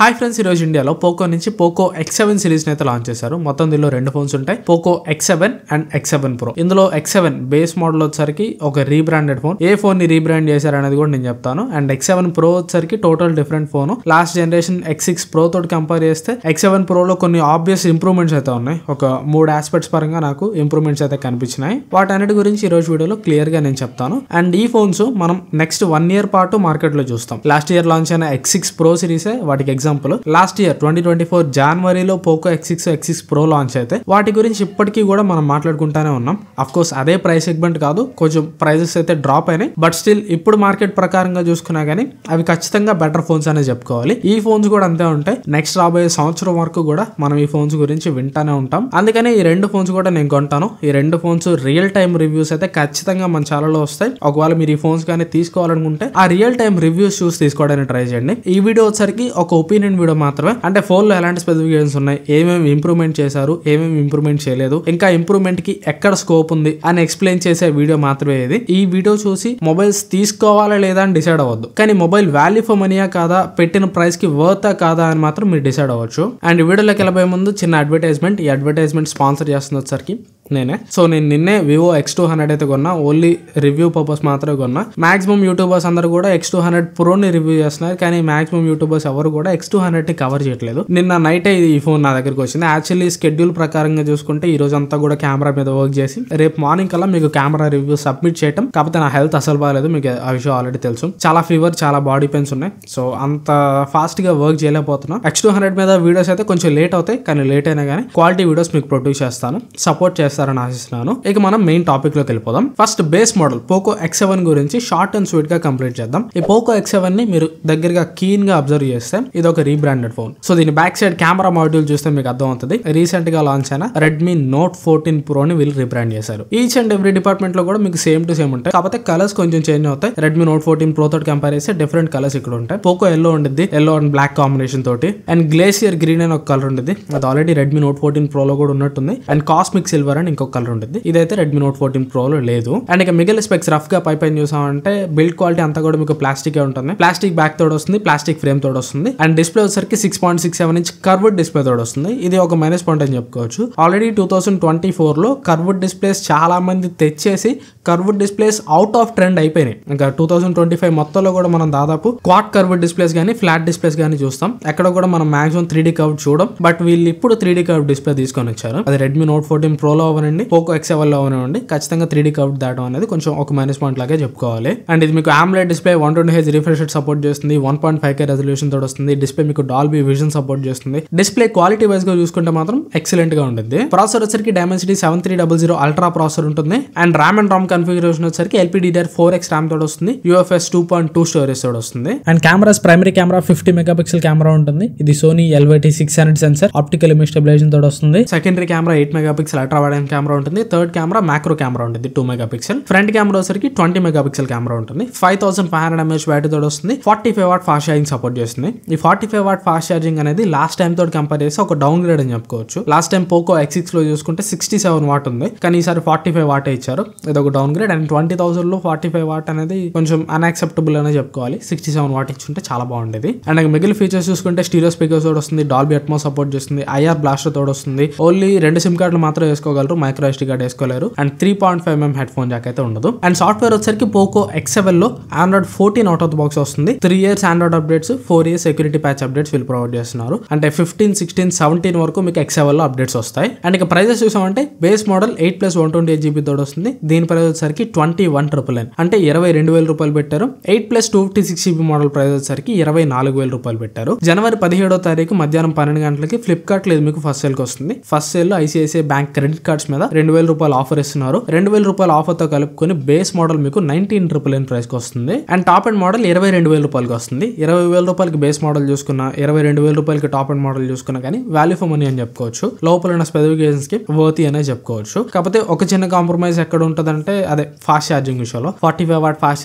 Hi friends, ఈ రోజు ఇండియాలో పోకో నుంచి పోకో X7 సిరీస్ అయితే లాంచ్ చేశారు. మొత్తం దీనిలో రెండు ఫోన్స్ ఉంటాయి, Poco X7 and X7 Pro. ఇందులో X7 బేస్ మోడల్ వచ్చేసరికి ఒక రీబ్రాండెడ్ ఫోన్. ఏ ఫోన్ ని రీబ్రాండ్ చేశారు అనేది కూడా నేను చెప్తాను. అండ్ X7 Pro వచ్చేసరికి total different phone. Last generation X6 Pro తోటి కంపేర్ చేస్తే X7 Pro లో కొన్ని ఆబ్వియస్ ఇంప్రూవ్మెంట్స్ అయితే ఉన్నాయి. ఒక 3 ఆస్పెక్ట్స్ పరంగా నాకు ఇంప్రూవ్మెంట్స్ అయితే కనిపించినాయి. వాటన్నిటి గురించి ఈ రోజు వీడియోలో క్లియర్ గా నేను చెప్తాను. అండ్ ఈ ఫోన్స్ మనం నెక్స్ట్ 1 year పాటు మార్కెట్ లో చూస్తాం. లాస్ట్ ఇయర్ లాంచ్ అయిన X6 Pro సిరీస్ వాటికి ఎగ్జాంపుల్. లాస్ట్ ఇయర్ 2024 జనవరిలో పోకో X6 Pro లాంచ్ అయితే వాటి గురించి ఇప్పటికీ కూడా మనం మాట్లాడుకుంటానే ఉన్నాం. అఫ్ కోర్స్ అదే ప్రైస్ సెగ్మెంట్ కాదు, కొంచెం ప్రైజెస్ అయితే డ్రాప్ అయినాయి. బట్ స్టిల్ ఇప్పుడు మార్కెట్ ప్రకారంగా చూసుకున్నా గానీ అవి ఖచ్చితంగా బెటర్ ఫోన్స్ అనే చెప్పుకోవాలి. ఈ ఫోన్స్ కూడా అంతే ఉంటాయి. నెక్స్ట్ రాబోయే సంవత్సరం వరకు కూడా మనం ఈ ఫోన్స్ గురించి వింటానే ఉంటాం. అందుకని ఈ రెండు ఫోన్స్ కూడా నేను కొంటాను. ఈ రెండు ఫోన్స్ రియల్ టైమ్ రివ్యూస్ అయితే ఖచ్చితంగా మన ఛానల్లో వస్తాయి. ఒకవేళ మీరు ఈ ఫోన్స్ కానీ తీసుకోవాలనుకుంటే ఆ రియల్ టైమ్ రివ్యూస్ చూసి తీసుకోవడానికి ట్రై చేయండి. ఈ వీడియో వచ్చరికి ఒక ఒపీనియన్ వీడియో మాత్రమే. అంటే ఫోన్ లో ఎలాంటి స్పెసిఫికేషన్స్ ఉన్నాయి, ఏమేమి ఇంప్రూవ్మెంట్ చేశారు, ఏమేమి ఇంప్రూవ్మెంట్ చేయలేదు, ఇంకా ఇంప్రూవ్మెంట్ కి ఎక్కడ స్కోప్ ఉంది అని ఎక్స్ప్లెయిన్ చేసే వీడియో మాత్రమే ఇది. ఈ వీడియో చూసి మొబైల్స్ తీసుకోవాలా లేదా అని డిసైడ్ అవ్వద్దు. కానీ మొబైల్ వాల్యూ ఫర్ మనీయా కాదా, పెట్టిన ప్రైస్ కి వర్తా కాదా అని మాత్రం మీరు డిసైడ్ అవ్వచ్చు. అండ్ వీడియోలోకి వెళ్ళబోయే ముందు చిన్న అడ్వర్టైజ్మెంట్. ఈ అడ్వర్టైజ్మెంట్ స్పాన్సర్ చేస్తుంది వచ్చరికి నేనే. సో నేను నిన్నే వివో X200 అయితే కొన్నా. ఓన్లీ రివ్యూ పర్పస్ మాత్రమే కొన్నా. మాక్సిమం యూట్యూబర్స్ అందరూ కూడా X200 Pro ని రివ్యూ చేస్తున్నారు, కానీ మాక్సిమం యూట్యూబర్స్ ఎవరు కూడా X200 ని కవర్ చేయట్లేదు. నిన్న నైట్ ఈ ఫోన్ నా దగ్గరికి వచ్చింది. యాక్చువల్లీ స్కెడ్యూల్ ప్రకారంగా చూసుకుంటే ఈ రోజు అంతా కూడా కెమెరా మీద వర్క్ చేసి రేపు మార్నింగ్ కల్లా మీకు కెమెరా రివ్యూ సబ్మిట్ చేయటం. కాకపోతే నా హెల్త్ అసలు బాగాలేదు, మీకు ఆ విషయం ఆల్రెడీ తెలుసు. చాలా ఫీవర్, చాలా బాడీ పెయిన్స్ ఉన్నాయి. సో అంత ఫాస్ట్ గా వర్క్ చేయలేకపోతున్నా. X200 మీద వీడియోస్ అయితే కొంచెం లేట్ అవుతాయి, కానీ లేట్ అయినా కానీ క్వాలిటీ వీడియోస్ మీకు ప్రొడ్యూస్ చేస్తాను. సపోర్ట్ చేస్తారని ఆశిస్తున్నాను. ఇక మనం మెయిన్ టాపిక్ లోకి వెళ్ళిపోదాం. First base model Poco X7 గురించి షార్ట్ అండ్ స్వీట్ గా కంప్లీట్ చేద్దాం. ఈ పోకో X7 ని మీరు దగ్గరగా కీన్ గా అబ్జర్వ్ చేస్తే ఇది ఒక రీబ్రాండెడ్ ఫోన్. సో దీని బ్యాక్ సైడ్ కెమెరా మాడ్యూల్ చూస్తే మీకు అర్థం అవుతుంది. రీసెంట్ గా లాంచ్ అయిన Redmi Note 14 Pro ని వీళ్ళు రీబ్రాండ్ చేశారు. ఈచ్ అండ్ ఎవ్రీ డిపార్ట్మెంట్ లో కూడా మీకు సేమ్ టు సేమ్ ఉంటాయి, కాకపోతే కలర్స్ కొంచెం చేంజ్ అవుతాయి. Redmi Note 14 Pro తోటి కంపేర్ చేస్తే డిఫరెంట్ కలర్స్ ఇక్కడ ఉంటాయి. పోకో ఎల్లో ఉంటుంది, ఎల్లో అండ్ బ్లాక్ కాంబినేషన్ తోటి. అండ్ గ్లేసియర్ గ్రీన్ అని ఒక కలర్ ఉంటుంది, అది ఆల్రెడీ Redmi Note 14 Pro లో కూడా ఉన్నట్టుంది. అండ్ కాస్మిక్ సిల్వర్ అని ఇంకొక కలర్ ఉంటుంది, ఇదైతే Redmi Note 14 Pro లో లేదు. అండ్ ఇక మిగిలిన స్పెక్స్ రఫ్ గా పైపైన చూసామంటే బిల్డ్ క్వాలిటీ అంతా కూడా మీకు ప్లాస్టిక్ ఉంటుంది. ప్లాస్టిక్ బ్యాక్ తోడు వస్తుంది, ప్లాస్టిక్ ఫ్రేమ్ తోడు వస్తుంది. అండ్ డిస్ప్లే వచ్చేసరికి 6.67 ఇంచ్ కర్వ్డ్ డిస్ప్లే తోడు వస్తుంది. ఇది ఒక మైనస్ పాయింట్ అని చెప్పుకోవచ్చు. ఆల్రెడీ 2024 లో కర్వ్డ్ డిస్ప్లేస్ చాలా మంది తెచ్చేసి curved displays out of trend అయిపోయినాయి. ఇంకా 2025 మొత్తంలో కూడా మనం దాదాపు క్వాడ్ కర్వ్డ్ డిస్ప్లేస్ గానీ ఫ్లాట్ డిస్ప్లేస్ గానీ చూస్తాం. ఎక్కడ కూడా మనం మాక్సిమం 3D కర్వ్డ్ చూడం. బట్ వీళ్ళు ఇప్పుడు 3D కర్వ్డ్ డిస్ప్లే తీసుకొని వచ్చారు. అది Redmi Note 14 Pro లో అవనండి, పోకో X7 లో అవనండి, ఖచ్చితంగా 3D కర్వ్డ్ దాటం అనేది కొంచెం ఒక మైనస్ పాయింట్ లాగే చెప్పుకోవాలి. అండ్ ఇది మీకు AMOLED display 120Hz refresh rate support చేస్తుంది, 1.5K రెజల్యూషన్ తోటి వస్తుంది. డిస్ప్లే మీకు డాల్బీ విజన్ సపోర్ట్ చేస్తుంది. డిస్ప్లే క్వాలిటీ వైజ్ గా చూసుకుంటే మాత్రం ఎక్సలెంట్ గా ఉంటుంది. ప్రాసెసర్ వచ్చరికి Dimensity 7300 అల్ట్రా ప్రాసెసర్ ఉంటుంది. And RAM and ROM configuration వచ్చరికి LPDDR4X RAM తోటి వస్తుంది, UFS 2.2 స్టోరేజ్ తోటి వస్తుంది. And cameras primary camera 50 megapixel camera ఉంటుంది. ఇది Sony LYT600 sensor optical image stabilization తోటి వస్తుంది. Secondary camera 8 megapixel ultra wide camera ఉంటుంది. థర్డ్ కెమెరా మ్యాక్రో కెమెరా ఉంటుంది 2 మెగాపిక్సెల్. ఫ్రంట్ కెమెరా వచ్చరికి 20 మెగాపిక్సెల్ కెమెరా ఉంటుంది. 5500 mAh బ్యాటరీ తోటి వస్తుంది. 45 వాట్ ఫాస్ట్ ఛార్జింగ్ సపోర్ట్ చేస్తుంది. ఈ 45 వాట్ ఫాస్ట్ ఛార్జింగ్ అనేది లాస్ట్ టైం తోటి కంపేర్ చేసి ఒక డౌన్ గ్రేడ్ అని చెప్పుకోవచ్చు. లాస్ట్ టైం పోకో X6 లో చూసుకుంటే 67 వాట్ ఉంది, కానీ ఈసారి 45 వాట్ ఇచ్చారు. ఇది ఒక డౌన్ గ్రేడ్. అండ్ 20,000 లో 45 వాట్ అనేది కొంచెం అన్యాక్సెప్టబుల్ అనే చెప్పుకోవాలి. 67 వాట్ ఇచ్చుంటే చాలా బాగుండేది. అండ్ మిగిలిన ఫీచర్స్ చూసుకుంటే స్టీరియో స్పీకర్స్ తోటి వస్తుంది, డాల్బీ అట్మాస్ సపోర్ట్ చేస్తుంది, IR బ్లాస్టర్ తోటి వస్తుంది. ఓన్లీ 2 సిమ్ కార్డులు మాత్రం వేసుకోగలరు, మైక్రో SD కార్డ్ వేసుకోలేరు. And 3.5mm headphone jack అయితే ఉండదు. అండ్ సాఫ్ట్వేర్ వచ్చరికి పోకో X7 లో Android 14 out of the box వస్తుంది. 3 years Android updates, 4 years security patch updates వీళ్ళు ప్రొవైడ్ చేస్తున్నారు. అంటే 15, 16, 17 వరకు మీకు X7 లో అప్డేట్స్ వస్తాయి. అండ్ ఇక ప్రైజెస్ చూసామంటే బేస్ మోడల్ 8+128GB తోటి వస్తుంది. దీని ప్రైస్ వచ్చరికి 21,999, అంటే 22,000 రూపాయలు పెట్టారు. 8+256GB మోడల్ ప్రైస్ వచ్చరికి 24,000 రూపాయలు పెట్టారు. జనవరి 17వ తారీఖు మధ్యాహ్నం 12 గంటలకి ఫ్లిప్కార్ట్ లో మీకు ఫస్ట్ సేల్ కి వస్తుంది. ఫస్ట్ సేల్ లో ICICI బ్యాంక్ క్రెడిట్ కార్డ్స్ మీద 2,000 రూపాయలు ఆఫర్ ఇస్తున్నారు. 2,000 రూపాయల ఆఫర్ తో కలుపుకొని బేస్ మోడల్ మీకు 19,999 ప్రైస్ కి వస్తుంది. అండ్ టాప్ అండ్ మోడల్ 22,000 రూపాయలకి వస్తుంది. 20,000 రూపాయలకి బేస్ మోడల్ చూసుకున్నా, 22,000 రూపాయలకి టాప్ అండ్ మోడల్ చూసుకున్నా కానీ వాల్యూ ఫర్ మనీ అని చెప్పుకోవచ్చు. లోపల ఉన్న స్పెసిఫికేషన్స్ కి వర్తీ అనే చెప్పుకోవచ్చు. కాకపోతే ఒక చిన్న కాంప్రమైజ్ ఎక్కడ ఉంటదంటే అదే ఫాస్ట్ ఛార్జింగ్ విషయంలో. 45 వాట్ ఫాస్ట్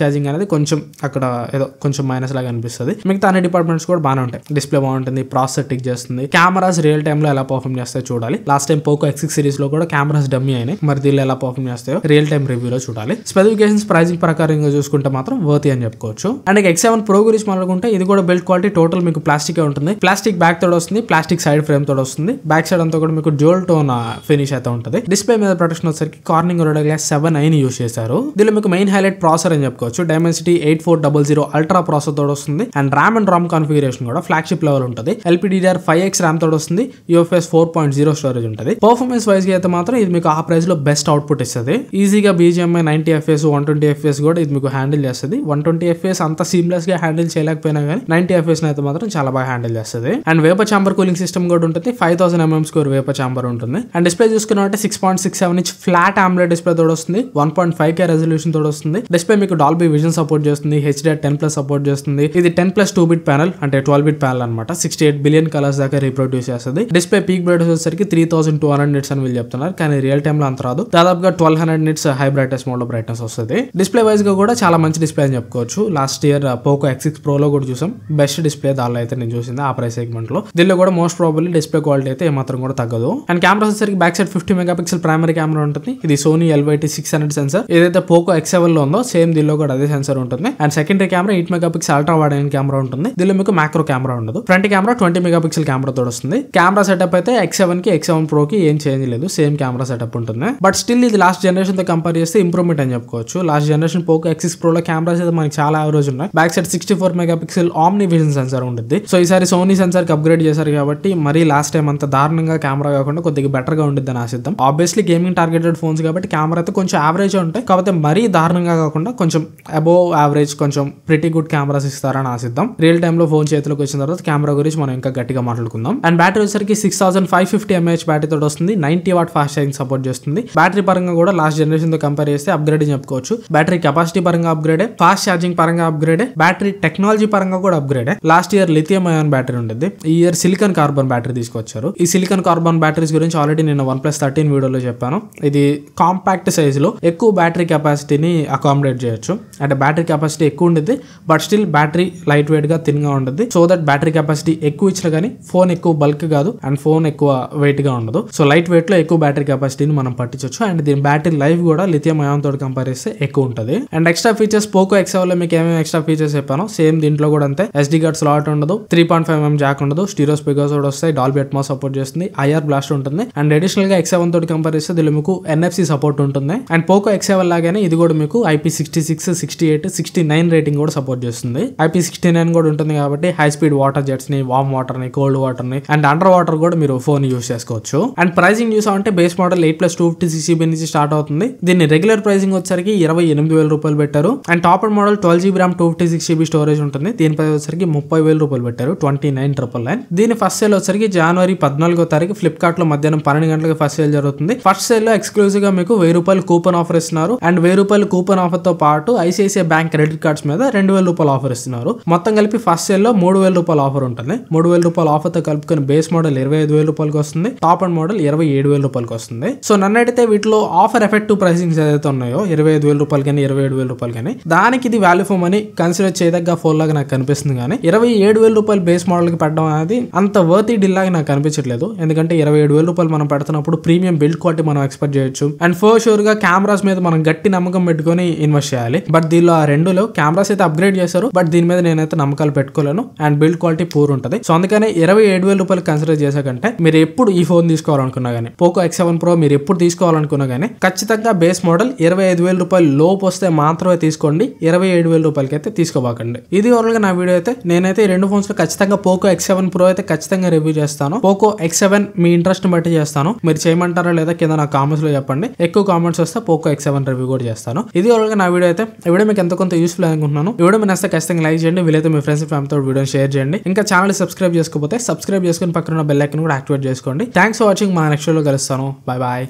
ఛార్జింగ్ అనేది కొంచెం అక్కడ ఏదో కొంచెం మైనస్ లాగా అనిపిస్తుంది. మిగతా అన్ని డిపార్ట్మెంట్స్ కూడా బాగానే ఉంటాయి. డిస్ప్లే బాగుంటుంది, ప్రాసెసర్ టిక్ చేస్తుంది. కెమెరాస్ రియల్ టైమ్ లో ఎలా పర్ఫార్మ్ చేస్తాయి చూడాలి. Last time Poco X6 series లో కూడా కెమెరా కెమెరాస్ డమ్మీ అయినాయి. మరి దీనిలో ఎలా పర్ఫార్మ్ చేస్తాయో రియల్ టైమ్ రివ్యూలో చూడాలి. స్పెసిఫికేషన్స్ ప్రైజింగ్ ప్రకారంగా చూసుకుంటే మాత్రం వర్తీ అని చెప్పుకోవచ్చు. అండ్ X7 Pro గురించి మాట్లాడుకుంటే ఇది కూడా బిల్డ్ క్వాలిటీ టోటల్ మీకు ప్లాస్టిక్ ఉంటుంది. ప్లాస్టిక్ బ్యాక్ తోడు వస్తుంది, ప్లాస్టిక్ సైడ్ ఫ్రేమ్ తోడు వస్తుంది. బ్యాక్ సైడ్ అంతా కూడా మీకు డ్యూయల్ టోన్ ఫినిష్ అయితే ఉంటుంది. డిస్ప్లే మీద ప్రొటెక్షన్ వచ్చేసరికి కార్నింగ్ Gorilla Glass 7i ని యూస్ చేశారు. దీనిలో మీకు మెయిన్ హైలైట్ ప్రాసెసర్ అని చెప్పుకోవచ్చు. Dimensity 8400 అల్ట్రా ప్రాసెసర్ తోడు వస్తుంది. And RAM and Ram configuration కూడా ఫ్లాగ్షిప్ లెవెల్ ఉంటుంది. LPDDR5X ర్యామ్ తోడు వస్తుంది. UFS 4.0 స్టోరేజ్ ఉంటుంది. పర్ఫార్మెన్స్ వైజ్ గా అయితే మాత్రం ఇది మీకు ఆ ప్రైస్ లో బెస్ట్ అవుట్పుట్ ఇస్తుంది. ఈజీగా BGMI 90 FPS 120 FPS కూడా ఇది మీకు హ్యాండిల్ చేస్తుంది. 120 FPS అంత సీమ్లెస్ గా హ్యాండిల్ చేయలేకపోయినా కానీ 90 FPS అయితే మాత్రం చాలా బాగా హ్యాండిల్ చేస్తుంది. And vapour chamber cooling system కూడా ఉంటుంది. 5000 mm స్కోర్ వేపర్ చాంబర్ ఉంటుంది. అండ్ డిస్ప్లే చూసుకున్నట్టే 6.67 ఇంచ్ ఫ్లాట్ AMOLED డిస్ప్లే తోడు వస్తుంది. 1.5K రెజల్యూషన్ తోడు వస్తుంది. డిస్ప్లే మీకు డాల్బీ విజన్ సపోర్ట్ చేస్తుంది. HDR10+ సపోర్ట్ చేస్తుంది. ఇది 10+ 2-bit ప్యానల్ అంటే 12-bit ప్యానల్ అనమాట. 68 బిలియన్ కలర్స్ దాకా రీప్రొడ్యూస్ చేస్తుంది. డిస్ప్లే పీక్ బ్రైట్నెస్ వచ్చేసరికి 3200 nits అని వీళ్ళు చెప్తున్నారు. కానీ రియల్ టైమ్ లో అంత రాదు. దాదాపుగా 1200 nits హై బ్రైట్నెస్ మోడ్ లో బ్రైట్నెస్ వస్తుంది. డిస్ప్లే వైజ్ గా కూడా చాలా మంచి డిస్ప్లే అని చెప్పుకోవచ్చు. Last year Poco X6 Pro లో కూడా చూసాం. బెస్ట్ డిస్ప్లే దానిలో అయితే నేను చూసింది ఆ ప్రైస్ సెగ్మెంట్ లో. దీనిలో కూడా మోస్ట్ ప్రాబబ్లీ డిస్ప్లే క్వాలిటీ అయితే ఏమాత్రం కూడా తగ్గదు. అండ్ కెమెరా వచ్చేసరికి back side 50 megapixel primary camera ఉంటుంది. ఇది సోనీ LYT600 సెన్సర్. ఏదైతే పోకో X7 లో ఉందో సేమ్ దీనిలో కూడా అదే సెన్సర్ ఉంటుంది. And secondary camera 8 megapixel ultra wide angle camera ఉంటుంది. దీనిలో మీకు మ్యాక్రో కెమెరా ఉండదు. ఫ్రంట్ కెమెరా 20 మెగాపిక్సెల్ కెమెరా తోడు వస్తుంది. కెమెరా సెటప్ అయితే X7 కి X7 Pro కి ఏం చేంజ్ లేదు. సేమ్ కెమెరా సెటప్ ఉంటుంది. బట్ స్టిల్ ఇది లాస్ట్ జనరేషన్ తో కంపేర్ చేస్తే ఇంప్రూవ్మెంట్ అని చెప్పుకోవచ్చు. Last generation Poco X6 Pro లో కెమెరాస్ అయితే మనకి చాలా యావరేజ్ ఉన్నాయి. Back side 64 megapixel omni vision sensor ఉంటుంది. సో ఈసారి సోనీ సెన్సర్ కి అప్గ్రేడ్ చేశారు కాబట్టి మరీ లాస్ట్ టైం అంత దారుణంగా కెమెరా కాకుండా కొద్దిగా బెటర్ గా ఉంటుంది అని ఆశిద్దాం. ఆబ్వియస్లీ గేమింగ్ టార్గెటెడ్ ఫోన్స్ కాబట్టి కెమెరా అయితే కొంచెం యావరేజ్ ఉంటాయి. కాకపోతే మరీ దారుణంగా కాకుండా కొంచెం అబోవ్ యావరేజ్ కొంచెం ప్రిటీ గుడ్ కెమెరాస్ ఇస్తారని ఆశిద్దాం. రియల్ టైమ్ లో ఫోన్ చేతిలోకి వచ్చిన తర్వాత కెమెరా గురించి మనం ఇంకా గట్టిగా మాట్లాడుకుందాం. అండ్ బ్యాటరీ వచ్చేసరికి 6550 mAh బ్యాటరీ తోటి వస్తుంది. 90 వాట్ ఫాస్ట్ ఛార్జింగ్ సపోర్ట్ చేస్తుంది. బ్యాటరీ పరంగా కూడా లాస్ట్ జనరేషన్ తో కంపేర్ చేస్తే అప్గ్రేడ్ అని చెప్పుకోవచ్చు. బ్యాటరీ కెపాసిటీ పరంగా అప్గ్రేడ్, ఫాస్ట్ ఛార్జింగ్ పరంగా అప్గ్రేడ్, బ్యాటరీ టెక్నాలజీ పరంగా కూడా upgrade. Last year lithium ion battery ఉంటుంది. ఈ ఇయర్ సిలికాన్ కార్బన్ బ్యాటరీ తీసుకొచ్చారు. ఈ సిలికాన్ కార్బన్ బ్యాటరీస్ గురించి ఆల్రెడీ నేను OnePlus 13 వీడియోలో చెప్పాను. ఇది కాంపాక్ట్ సైజ్ లో ఎక్కువ బ్యాటరీ కెపాసిటీని అకామిడేట్ చేయొచ్చు. అంటే బ్యాటరీ కెపాసిటీ ఎక్కువ ఉండేది but still battery light weight గా థిన్ గా ఉంటుంది. సో దట్ బ్యాటరీ కెపాసిటీ ఎక్కువ ఇచ్చినా కానీ ఫోన్ ఎక్కువ బల్క్ కాదు అండ్ ఫోన్ ఎక్కువ వెయిట్ గా ఉండదు. సో లైట్ వెయిట్ లో ఎక్కువ బ్యాటరీ కెపాసిటీని మనం పట్టించవచ్చు. అండ్ దీని బ్యాటరీ లైఫ్ కూడా లిథియం అయాన్ తోటి కంపేర్ చేస్తే ఎక్కువ ఉంటుంది. And extra features Poco X7 లో మీకు ఏమేమి ఎక్స్ట్రా ఫీచర్స్ చెప్పాను సేమ్ దీంట్లో కూడా అంతే. SD కార్డ్ స్లాట్ ఉండదు. 3.5mm జాక్ ఉండదు. స్టీరియో స్పీకర్స్ కూడా వస్తాయి. డాల్బీ అట్మాస్ సపోర్ట్ చేస్తుంది. IR బ్లాస్ట్ ఉంటుంది. అండ్ అడిషనల్ గా X7 తోటి కంపేర్ చేస్తే దీనిలో మీకు NFC సపోర్ట్ ఉంటుంది. అండ్ పోకో X7 లాగానే ఇది కూడా మీకు IP66, 68, 69 రేటింగ్ కూడా సపోర్ట్ చేస్తుంది. IP69 కూడా ఉంటుంది కాబట్టి హై స్పీడ్ వాటర్ జెట్స్ ని, వామ్ వాటర్ ని, కోల్డ్ వాటర్ ని అండ్ అండర్ వాటర్ కూడా మీరు ఫోన్ యూస్ చేసుకోవచ్చు. అండ్ ప్రైసింగ్ చూసామంటే బేస్ మోడల్ 8+256GB నుంచి స్టార్ట్ అవుతుంది. దీన్ని రెగ్యులర్ ప్రైసింగ్ వచ్చేసరికి 28,000 రూపాయలు పెట్టారు. And top and model 12GB RAM 256GB storage ఉంటుంది. దీనిపై వచ్చేసరికి 30,000 రూపాయలు పెట్టారు. 29,999. దీని ఫస్ట్ సేల్ వచ్చేసరికి జనవరి 14వ తారీఖు ఫ్లిప్కార్ట్ లో మధ్యాహ్నం 12 గంటలకు ఫస్ట్ సేల్ జరుగుతుంది. ఫస్ట్ సేల్ లో ఎక్స్క్లూజివ్ గా మీకు 1000 రూపాయలు కూపన్ ఆఫర్ ఇస్తున్నారు. అండ్ 1000 రూపాయలు కూపన్ ఆఫర్ తో పాటు ICICI బ్యాంక్ క్రెడిట్ కార్డ్స్ మీద 2,000 రూపాయలు ఆఫర్ ఇస్తున్నారు. మొత్తం కలిపి ఫస్ట్ సేల్ లో 3,000 రూపాయల ఆఫర్ ఉంటుంది. 3,000 రూపాయల ఆఫర్ తో కలుపుకొని బేస్ మోడల్ 25,000 రూపాయలకి వస్తుంది. టాప్ అండ్ మోడల్ 27,000 రూపాయలకి వస్తుంది. సో నన్ను అడిగితే వీటిలో ఆఫర్ ఎఫెక్టివ్ ప్రైసింగ్ ఏదైతే ఉన్నాయో 25,000 రూపాయలు కానీ 27,000 రూపాయలు కానీ దానికి ఇది వాల్యూ ఫర్ మనీ కన్సిడర్ చేయదగ్గ ఫోన్ లాగా నాకు కనిపిస్తుంది. కానీ 27,000 రూపాయలు బేస్ మోడల్ కి పెట్టడం అనేది అంత వర్తీ డీల్ లాగా నాకు కనిపించట్లేదు. ఎందుకంటే 27,000 రూపాయలు మనం పెడుతున్నప్పుడు ప్రీమియం బిల్డ్ క్వాలిటీ మనం ఎక్స్పెక్ట్ చేయొచ్చు. అండ్ ఫర్ షూర్ గా కెమెరాస్ మీద మనం గట్టి నమ్మకం పెట్టుకొని ఇన్వెస్ట్ చేయాలి. బట్ దీనిలో ఆ రెండులో కెమెరాస్ అయితే అప్గ్రేడ్ చేశారు. బట్ దీని మీద నేనైతే నమ్మకాలు పెట్టుకోలేను. అండ్ బిల్డ్ క్వాలిటీ పూర్ ఉంటుంది. సో అందుకనే 27,000 రూపాయలు కన్సిడర్ చేసాకంటే మీరు ఎప్పుడు ఈ ఫోన్ తీసుకోవాలనుకున్నా కానీ పోకో X7 Pro మీరు ఎప్పుడు తీసుకోవాలనుకున్నా కానీ ఖచ్చితంగా బేస్ మోడల్ 25,000 రూపాయలు లోపు వస్తే మాత్రమే తీసుకోండి. 27,000 రూపాయలకి అయితే తీసుకోబాకండి. ఇది ఓవరాల్ గా నా వీడియో అయితే. నేనైతే ఈ రెండు ఫోన్స్ లో ఖచ్చితంగా పోకో X7 Pro అయితే ఖచ్చితంగా రివ్యూ చేస్తాను. పోకో X7 మీ ఇంట్రెస్ట్ బట్టి చేస్తాను. మీరు చేయమంటారా లేదా కింద నా కామెంట్స్ లో చెప్పండి. ఎక్కువ కామెంట్స్ వస్తే పోకో X7 రివ్యూ కూడా చేస్తాను. ఇది ఓవరాల్ గా నా వీడియో అయితే. ఈ వీడియో మీకు ఎంతో కొంత యూస్ఫుల్ అనుకుంటున్నాను. ఈ వీడియో మీరు నచ్చితే ఖచ్చితంగా లైక్ చేయండి. వీలైతే మీ ఫ్రెండ్స్ ఫ్యామిలీ తో వీడియో షేర్ చేయండి. ఇంకా ఛానల్ సబ్స్క్రైబ్ చేసుకోకపోతే సబ్స్క్రైబ్ చేసుకుని పక్కన బెల్ ఐకాన్ కూడా యాక్టివేట్ చేసుకోండి. Thanks for watching. మా నెక్స్ట్ వీడియోలో కలుస్తాను. Bye bye.